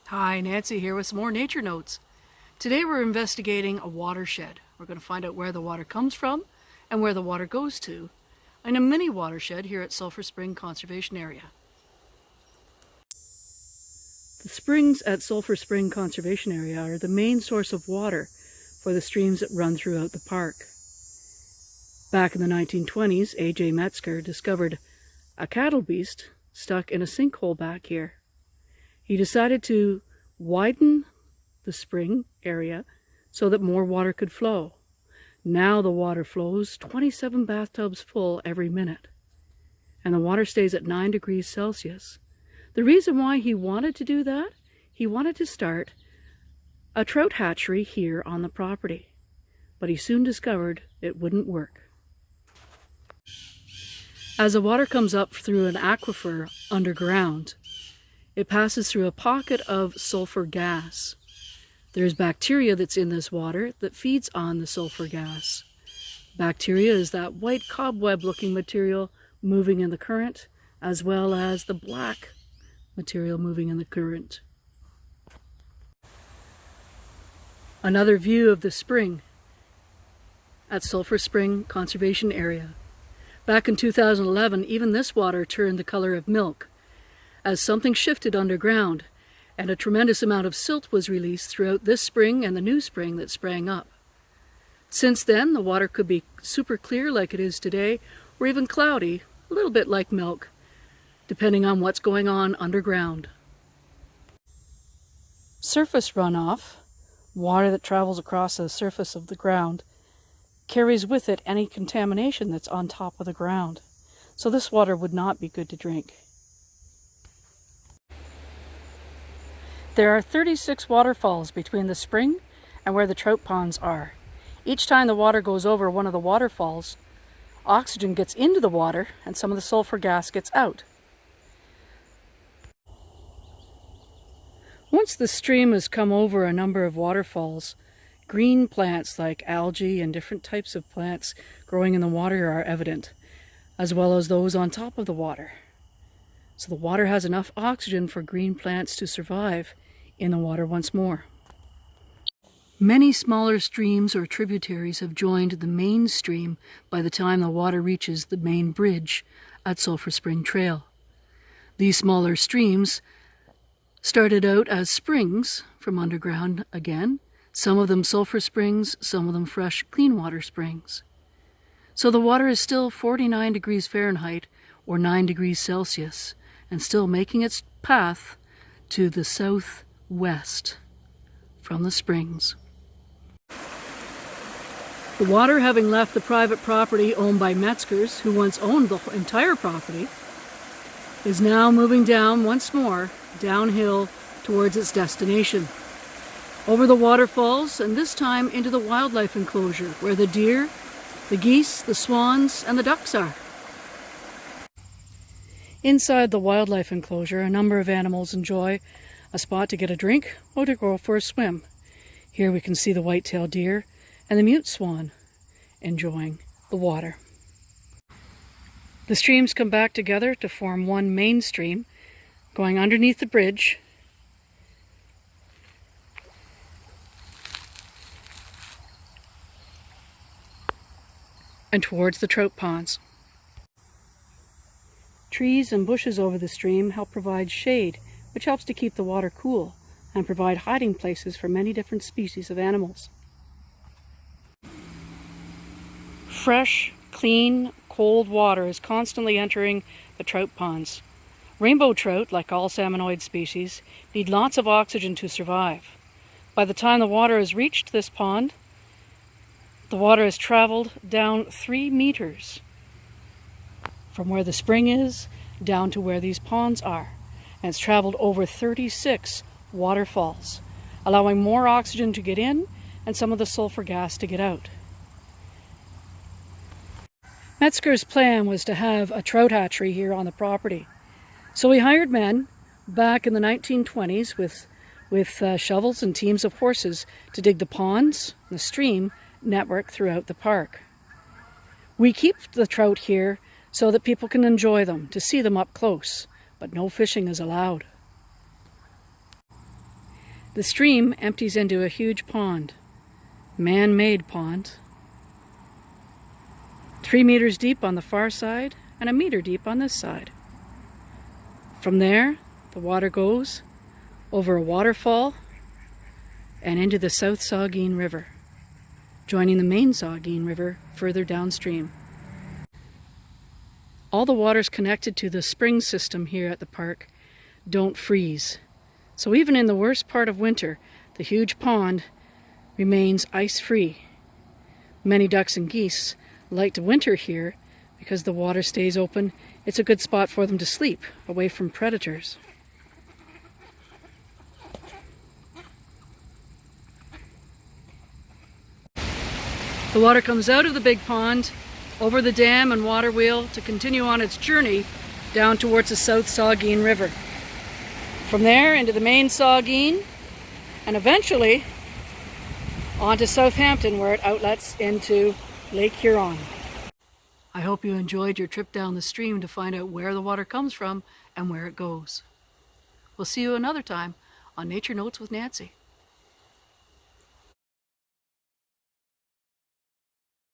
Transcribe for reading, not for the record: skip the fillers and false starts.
Hi, Nancy here with some more nature notes. Today we're investigating a watershed. We're going to find out where the water comes from and where the water goes to in a mini watershed here at Sulphur Spring Conservation Area. The springs at Sulphur Spring Conservation Area are the main source of water for the streams that run throughout the park. Back in the 1920s, A.J. Metzger discovered a cattle beast stuck in a sinkhole back here. He decided to widen the spring area so that more water could flow. Now the water flows 27 bathtubs full every minute, and the water stays at 9 degrees Celsius. The reason why he wanted to do that, he wanted to start a trout hatchery here on the property, but he soon discovered it wouldn't work. As the water comes up through an aquifer underground, it passes through a pocket of sulfur gas. There's bacteria that's in this water that feeds on the sulfur gas. Bacteria is that white cobweb-looking material moving in the current, as well as the black material moving in the current. Another view of the spring at Sulphur Spring Conservation Area. Back in 2011, even this water turned the color of milk, as something shifted underground and a tremendous amount of silt was released throughout this spring and the new spring that sprang up. Since then, the water could be super clear like it is today, or even cloudy, a little bit like milk, depending on what's going on underground. Surface runoff, water that travels across the surface of the ground, carries with it any contamination that's on top of the ground. So this water would not be good to drink. There are 36 waterfalls between the spring and where the trout ponds are. Each time the water goes over one of the waterfalls, oxygen gets into the water and some of the sulfur gas gets out. Once the stream has come over a number of waterfalls, green plants like algae and different types of plants growing in the water are evident, as well as those on top of the water. So the water has enough oxygen for green plants to survive in the water once more. Many smaller streams or tributaries have joined the main stream by the time the water reaches the main bridge at Sulphur Spring Trail. These smaller streams started out as springs from underground again, some of them sulfur springs, some of them fresh clean water springs. So the water is still 49 degrees Fahrenheit or 9 degrees Celsius and still making its path to the southwest from the springs. The water, having left the private property owned by Metzgers, who once owned the entire property, is now moving down once more, downhill towards its destination. Over the waterfalls, and this time into the wildlife enclosure, where the deer, the geese, the swans, and the ducks are. Inside the wildlife enclosure, a number of animals enjoy a spot to get a drink or to go for a swim. Here we can see the white-tailed deer and the mute swan enjoying the water. The streams come back together to form one main stream, going underneath the bridge and towards the trout ponds. Trees and bushes over the stream help provide shade, which helps to keep the water cool and provide hiding places for many different species of animals. Fresh, clean, cold water is constantly entering the trout ponds. Rainbow trout, like all salmonoid species, need lots of oxygen to survive. By the time the water has reached this pond, the water has traveled down 3 meters from where the spring is down to where these ponds are. And it's traveled over 36 waterfalls, allowing more oxygen to get in and some of the sulfur gas to get out. Metzger's plan was to have a trout hatchery here on the property. So he hired men back in the 1920s with shovels and teams of horses to dig the ponds, the stream network throughout the park. We keep the trout here so that people can enjoy them, to see them up close, but no fishing is allowed. The stream empties into a huge pond, man-made pond, 3 meters deep on the far side and 1 meter deep on this side. From there, the water goes over a waterfall and into the South Saugeen River, joining the main Saugeen River further downstream. All the waters connected to the spring system here at the park don't freeze. So even in the worst part of winter, the huge pond remains ice-free. Many ducks and geese like to winter here because the water stays open. It's a good spot for them to sleep, away from predators. The water comes out of the big pond, over the dam and water wheel to continue on its journey down towards the South Saugeen River. From there into the main Saugeen, and eventually onto Southampton, where it outlets into Lake Huron. I hope you enjoyed your trip down the stream to find out where the water comes from and where it goes. We'll see you another time on Nature Notes with Nancy.